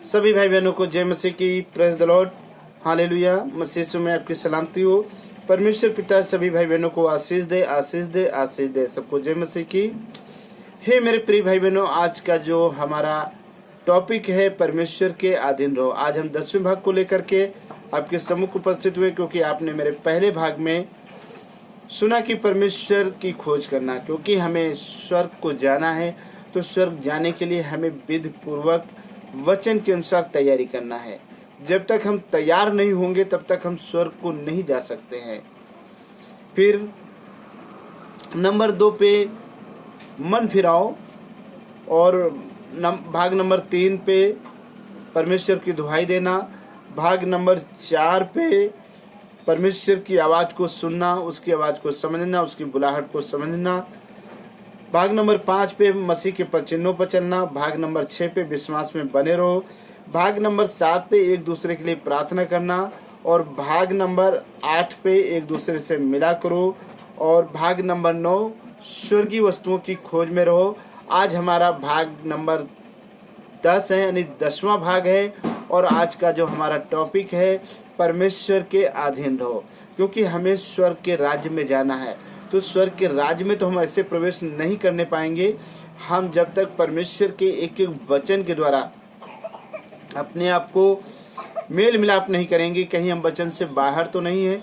सभी भाई बहनों को जय मसीह की, प्रेज द लॉर्ड, हालेलुया। मसीह यीशु में आपकी सलामती हो। परमेश्वर पिता सभी भाई बहनों को आशीष दे, आशीष दे, आशीष दे। सबको जय मसीह की। हे मेरे प्रिय भाई बहनों, आज का जो हमारा टॉपिक है परमेश्वर के अधीन रहो। आज हम 10वें भाग को लेकर के आपके सम्मुख उपस्थित हुए, क्योंकि आपने मेरे पहले भाग में सुना कि परमेश्वर की खोज करना, क्योंकि हमें स्वर्ग को जाना है। तो स्वर्ग जाने के लिए हमें विधि पूर्वक वचन के अनुसार तैयारी करना है। जब तक हम तैयार नहीं होंगे तब तक हम स्वर्ग को नहीं जा सकते हैं। फिर नंबर 2 पे मन फिराओ, और भाग नंबर 3 पे परमेश्वर की दुहाई देना। भाग नंबर 4 पे परमेश्वर की आवाज को सुनना, उसकी आवाज को समझना, उसकी बुलाहट को समझना। भाग नंबर 5 पे मसीह के चिन्हों पर चलना। भाग नंबर 6 पे विश्वास में बने रहो। भाग नंबर 7 पे एक दूसरे के लिए प्रार्थना करना। और भाग नंबर 8 पे एक दूसरे से मिला करो। और भाग नंबर 9 स्वर्गीय वस्तुओं की खोज में रहो। आज हमारा भाग नंबर 10 है, यानी 10वां भाग है। और आज का जो हमारा टॉपिक है परमेश्वर के अधीन रहो, क्योंकि हमें स्वर्ग के राज्य में जाना है। तो स्वर्ग के राज्य में तो हम ऐसे प्रवेश नहीं करने पाएंगे हम जब तक परमेश्वर के एक एक वचन के द्वारा अपने आप को मेल मिलाप नहीं करेंगे, कहीं हम वचन से बाहर तो नहीं है,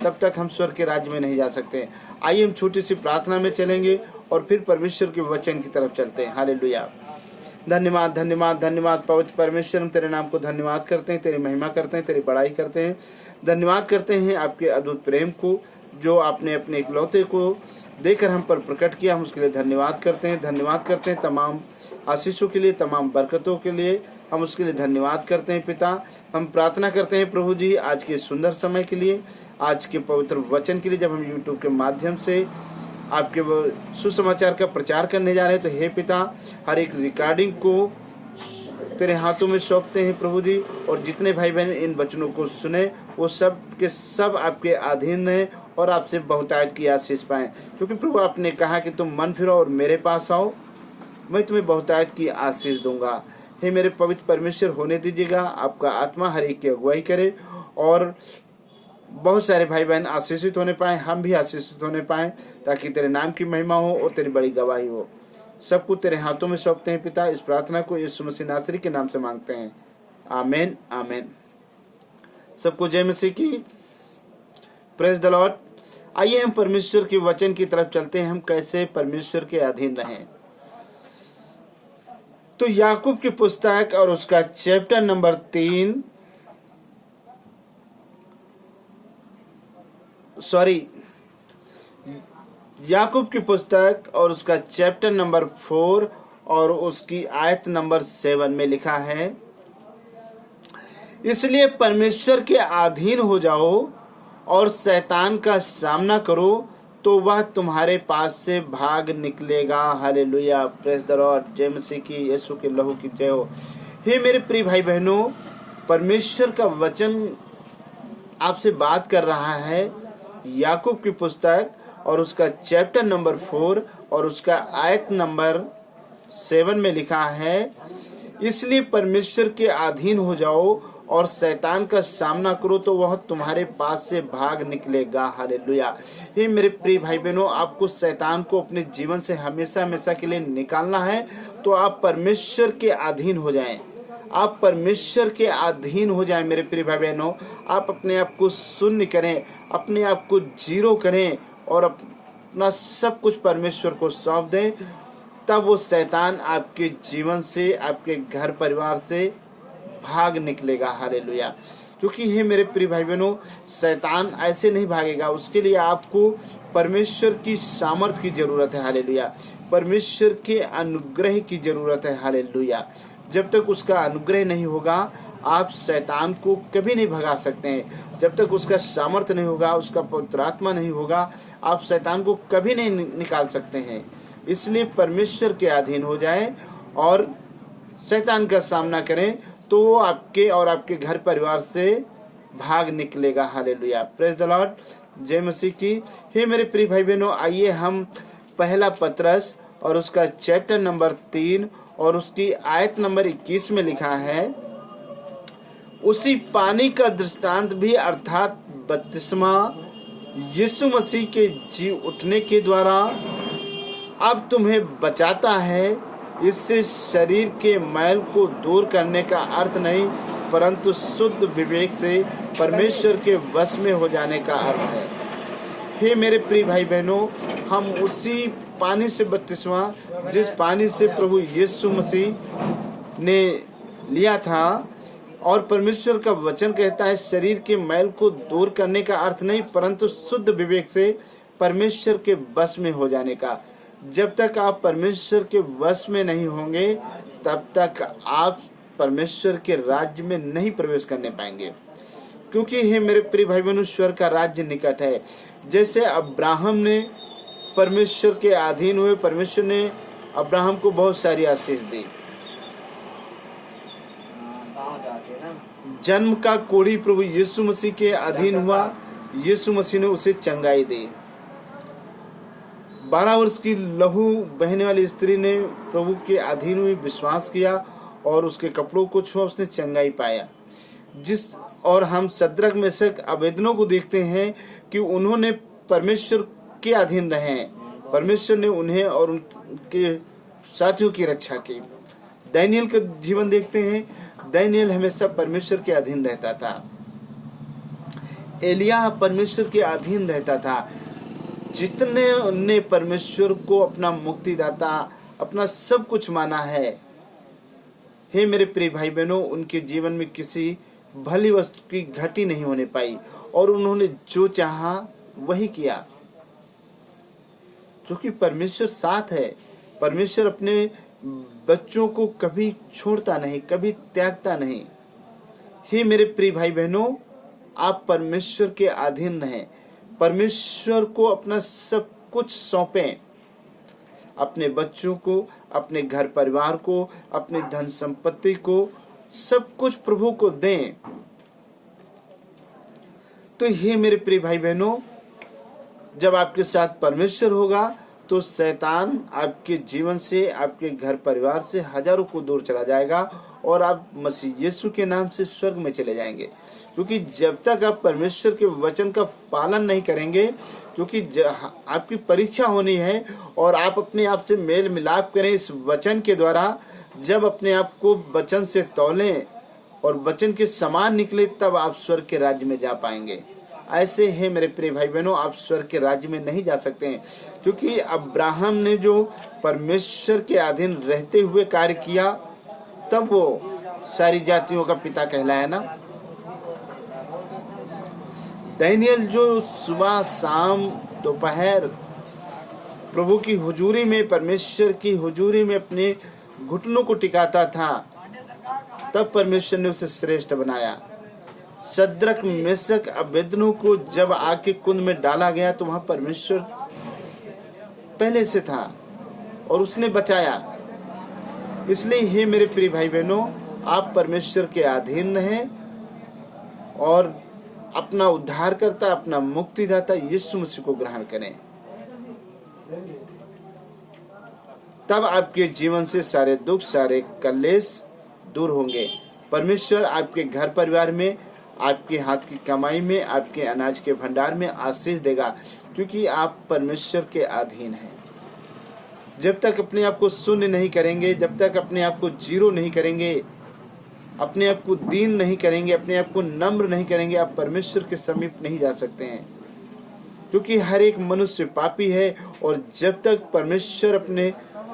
तब तक हम स्वर्ग के राज्य में नहीं जा सकते। आइए हम छोटी सी प्रार्थना में चलेंगे और फिर परमेश्वर के वचन की तरफ चलते हैं। हालेलुया। धन्यवाद, धन्यवाद, धन्यवाद पवित्र परमेश्वर, हम तेरे नाम को धन्यवाद करते हैं, तेरी महिमा करते हैं, तेरी बड़ाई करते हैं। धन्यवाद करते हैं आपके अद्भुत प्रेम को, जो आपने अपने इकलौते को देकर हम पर प्रकट किया। हम उसके लिए धन्यवाद करते हैं। धन्यवाद करते हैं तमाम आशीषों के लिए, तमाम बरकतों के लिए हम उसके लिए धन्यवाद करते हैं। पिता, हम प्रार्थना करते हैं प्रभु जी आज के सुंदर समय के लिए, आज के पवित्र वचन के लिए। जब हम यूट्यूब के माध्यम से आपके सुसमाचार का प्रचार करने जा रहे हैं, तो हे पिता, हर एक रिकॉर्डिंग को तेरे हाथों में सौंपते हैं प्रभु जी। और जितने भाई बहन इन वचनों को सुने, वो सब के सब आपके अधीन रहे और आपसे बहुतायत की आशीष पाएं, क्योंकि प्रभु आपने कहा कि तुम मन फिरो और मेरे पास आओ, मैं तुम्हें बहुतायत की आशीष दूंगा। हे मेरे पवित्र परमेश्वर, होने दीजिएगा, आपका आत्मा हर एक की अगुवाई करे और बहुत सारे भाई बहन आशीषित होने पाए, हम भी आशीषित होने पाए, ताकि तेरे नाम की महिमा हो और तेरी बड़ी गवाही हो। सब कुछ तेरे हाथों में सौंपते हैं पिता। इस प्रार्थना को यीशु मसीह नासरी के नाम से मांगते हैं, आमीन, आमीन। सबको जय मसीह की, प्रेज द लॉर्ड। आइए हम परमेश्वर के वचन की तरफ चलते हैं, हम कैसे परमेश्वर के अधीन रहें। तो याकूब की पुस्तक और उसका चैप्टर नंबर 3, याकूब की पुस्तक और उसका चैप्टर नंबर 4 और उसकी आयत नंबर 7 में लिखा है, इसलिए परमेश्वर के अधीन हो जाओ और शैतान का सामना करो, तो वह तुम्हारे पास से भाग निकलेगा। Hallelujah, praise the Lord. जय मसीह की, यीशु के लहू की जय हो। हे मेरे प्रिय भाई बहनों, परमेश्वर का वचन आपसे बात कर रहा है। याकूब की पुस्तक और उसका चैप्टर नंबर 4 और उसका आयत नंबर 7 में लिखा है, इसलिए परमेश्वर के अधीन हो जाओ और शैतान का सामना करो, तो वह तुम्हारे पास से भाग निकलेगा। हालेलुया। ये मेरे प्रिय भाई बहनों, आपको शैतान को अपने जीवन से हमेशा हमेशा के लिए निकालना है, तो आप परमेश्वर के अधीन हो जाएं। आप परमेश्वर के अधीन हो जाएं मेरे प्रिय भाई बहनों। आप अपने आप को शून्य करें, अपने आप को जीरो करें और अपना सब कुछ परमेश्वर को सौंप दें, तब वो शैतान आपके जीवन से, आपके घर परिवार से भाग निकलेगा। हालेलुया। क्योंकि हे मेरे प्रिय भाई बहनों, शैतान ऐसे नहीं भागेगा, उसके लिए आपको परमेश्वर की सामर्थ की जरूरत है। हालेलुया। परमेश्वर के अनुग्रह की जरूरत है। हालेलुया। जब तक उसका अनुग्रह नहीं होगा, आप शैतान को कभी नहीं भगा सकते हैं। जब तक उसका सामर्थ्य नहीं होगा, उसका पवित्र आत्मा नहीं होगा, आप शैतान को कभी नहीं निकाल सकते हैं। इसलिए परमेश्वर के अधीन हो जाएं और शैतान का सामना करें, तो वो आपके और आपके घर परिवार से भाग निकलेगा। Hallelujah, praise the Lord. जय मसीह की। हे मेरे प्रिय भाई बहनों, आइए हम पहला पतरस और उसका चैप्टर नंबर 3 और उसकी आयत नंबर 21 में लिखा है, उसी पानी का दृष्टांत भी अर्थात बपतिस्मा यीशु मसीह के जी उठने के द्वारा अब तुम्हें बचाता है। इससे शरीर के मैल को दूर करने का अर्थ नहीं, परंतु शुद्ध विवेक से परमेश्वर के वश में हो जाने का अर्थ है। हे मेरे प्रिय भाई बहनों, हम उसी पानी से बपतिस्मा, जिस पानी से प्रभु यीशु मसीह ने लिया था, और परमेश्वर का वचन कहता है शरीर के मैल को दूर करने का अर्थ नहीं, परंतु शुद्ध विवेक से परमेश्वर के वश में हो जाने का। जब तक आप परमेश्वर के वश में नहीं होंगे, तब तक आप परमेश्वर के राज्य में नहीं प्रवेश करने पाएंगे। क्योंकि हे मेरे प्रिय भाई बहनों, ईश्वर का राज्य निकट है। जैसे अब्राहम ने परमेश्वर के अधीन हुए, परमेश्वर ने अब्राहम को बहुत सारी आशीष दी। जन्म का कोढ़ी प्रभु यीशु मसीह के अधीन हुआ, यीशु मसीह ने उसे चंगाई दी। 12 वर्ष की लहू बहने वाली स्त्री ने प्रभु के अधीन हुई, विश्वास किया और उसके कपड़ों को छुआ, उसने चंगाई पाया। और हम सद्रक मेशक अबेदनों को देखते हैं कि उन्होंने परमेश्वर के अधीन रहे, परमेश्वर ने उन्हें और उनके साथियों की रक्षा की। दानियल का जीवन देखते हैं, दानियल हमेशा परमेश्वर के अधीन रहता था। एलिया परमेश्वर के अधीन रहता था। जितने उनने परमेश्वर को अपना मुक्तिदाता, अपना सब कुछ माना है, हे मेरे प्रिय भाई बहनों, उनके जीवन में किसी भली वस्तु की घटी नहीं होने पाई और उन्होंने जो चाहा वही किया, क्योंकि परमेश्वर साथ है। परमेश्वर अपने बच्चों को कभी छोड़ता नहीं, कभी त्यागता नहीं। हे मेरे प्रिय भाई बहनों, आप परमेश्वर के अधीन रहें, परमेश्वर को अपना सब कुछ सौंपें, अपने बच्चों को, अपने घर परिवार को, अपनी धन संपत्ति को, सब कुछ प्रभु को दें। तो हे मेरे प्रिय भाई बहनों, जब आपके साथ परमेश्वर होगा तो शैतान आपके जीवन से, आपके घर परिवार से हजारों को दूर चला जाएगा और आप मसीह यीशु के नाम से स्वर्ग में चले जाएंगे। क्योंकि जब तक आप परमेश्वर के वचन का पालन नहीं करेंगे, क्योंकि आपकी परीक्षा होनी है और आप अपने आप से मेल मिलाप करें इस वचन के द्वारा। जब अपने आप को वचन से तौलें और वचन के समान निकले, तब आप स्वर्ग के राज्य में जा पाएंगे। ऐसे है मेरे प्रिय भाई बहनों, आप स्वर्ग के राज्य में नहीं जा सकते हैं, क्योंकि अब्राहम ने जो परमेश्वर के अधीन रहते हुए कार्य किया, तब वो सारी जातियों का पिता कहलाया ना। दानियल जो सुबह शाम दोपहर प्रभु की हुजूरी में, परमेश्वर की हुजूरी में अपने घुटनों को टिकाता था, तब परमेश्वर ने उसे श्रेष्ठ बनाया। सद्रक मेशक अबेदनगो को जब आग के कुंड में डाला गया तो वहां परमेश्वर पहले से था और उसने बचाया। इसलिए हे मेरे प्रिय भाई बहनों, आप परमेश्वर के अधीन रहें और अपना उद्धारकर्ता, अपना मुक्तिदाता यीशु मसीह को ग्रहण करें। तब आपके जीवन से सारे दुख, सारे कलेश दूर होंगे। परमेश्वर आपके घर परिवार में, आपके हाथ की कमाई में, आपके अनाज के भंडार में आशीष देगा, क्योंकि आप परमेश्वर के अधीन हैं। जब तक अपने आप को शून्य नहीं करेंगे, जब तक अपने आप को जीरो नहीं करेंगे, अपने आप को दीन नहीं करेंगे, अपने आप को नम्र नहीं करेंगे, आप परमेश्वर के समीप नहीं जा सकते हैं। क्योंकि हर एक मनुष्य पापी है और जब तक परमेश्वर अपने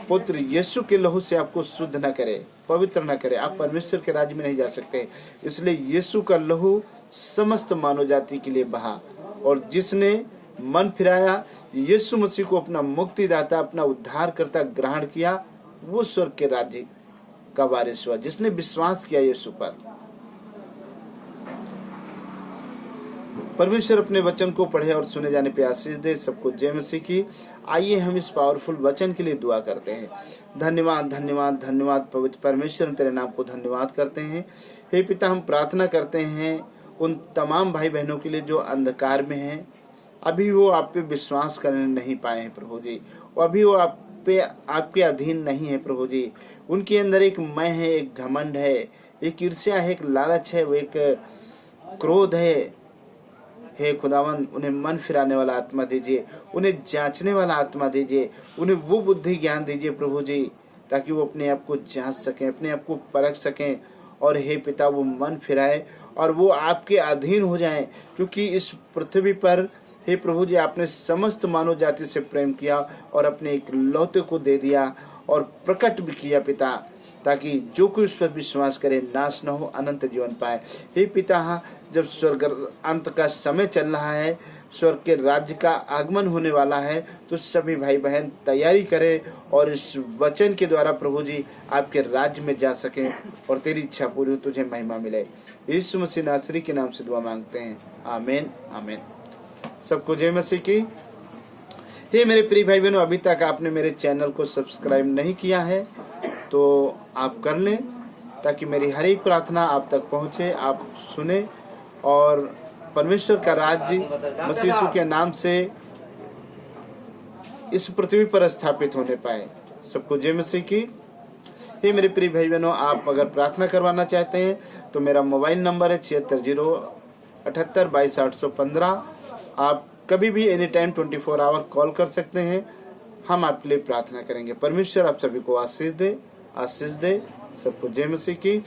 पुत्र यीशु के लहू से आपको शुद्ध न करे, पवित्र न करे, आप परमेश्वर के राज्य में नहीं जा सकते। इसलिए यीशु का लहू समस्त मानव जाति के लिए बहा, और जिसने मन फिराया, यीशु मसीह को अपना मुक्तिदाता, अपना उद्धारकर्ता ग्रहण किया, वो स्वर्ग के राज्य का वारिस हुआ। जिसने विश्वास किया यीशु पर, परमेश्वर अपने वचन को पढ़े और सुने जाने पे आशीष दे। सबको जय मसीह की। आइए हम इस पावरफुल वचन के लिए दुआ करते हैं। धन्यवाद धन्यवाद धन्यवाद पवित्र परमेश्वर, तेरे नाम को धन्यवाद करते हैं। हे पिता, हम प्रार्थना करते हैं उन तमाम भाई बहनों के लिए जो अंधकार में हैं, अभी वो आप पे विश्वास करने नहीं पाए हैं प्रभु जी, अभी वो आप पे, आपके अधीन नहीं है प्रभु जी। उनके अंदर एक मैं है, एक घमंड है, एक ईर्ष्या है, एक लालच है, वो एक क्रोध है। हे खुदावन, उन्हें मन फिराने वाला आत्मा दीजिए, उन्हें जांचने वाला आत्मा दीजिए, उन्हें वो बुद्धि ज्ञान दीजिए प्रभु जी, ताकि वो अपने आप को जांच सकें, अपने आप को परख सकें, और हे पिता वो मन फिराए और वो आपके अधीन हो जाएं, क्योंकि इस पृथ्वी पर हे प्रभु जी आपने समस्त मानव जाति से प्रेम किया और अपने एक लौते को दे दिया और प्रकट भी किया पिता, ताकि जो कोई उस पर विश्वास करे नाश न हो, अनंत जीवन पाए। हे पिता, हाँ, जब स्वर्ग अंत का समय चल रहा है, स्वर्ग के राज्य का आगमन होने वाला है, तो सभी भाई बहन तैयारी करें और इस वचन के द्वारा प्रभु जी आपके राज्य में जा सकें और तेरी इच्छा पूरी हो, तुझे महिमा मिले। यीशु मसीह नासरी के नाम से दुआ मांगते हैं, आमीन आमीन। सबको जय मसीह की। हे मेरे प्रिय भाई बहनों, अभी तक आपने मेरे चैनल को सब्सक्राइब नहीं किया है तो आप कर लें, ताकि मेरी हर एक प्रार्थना आप तक पहुंचे, आप सुने और परमेश्वर का राज्य मसीह यीशु के नाम से इस पृथ्वी पर स्थापित होने पाए। सबको जय मसीह की। हे मेरे प्रिय भाई बहनों, आप अगर प्रार्थना करवाना चाहते हैं तो मेरा मोबाइल नंबर है 7608722815। आप कभी भी एनी टाइम 24 आवर कॉल कर सकते हैं, हम आपके लिए प्रार्थना करेंगे। परमेश्वर आप सभी को आशीष दे, आशीष दे। सबको जय मसीह की।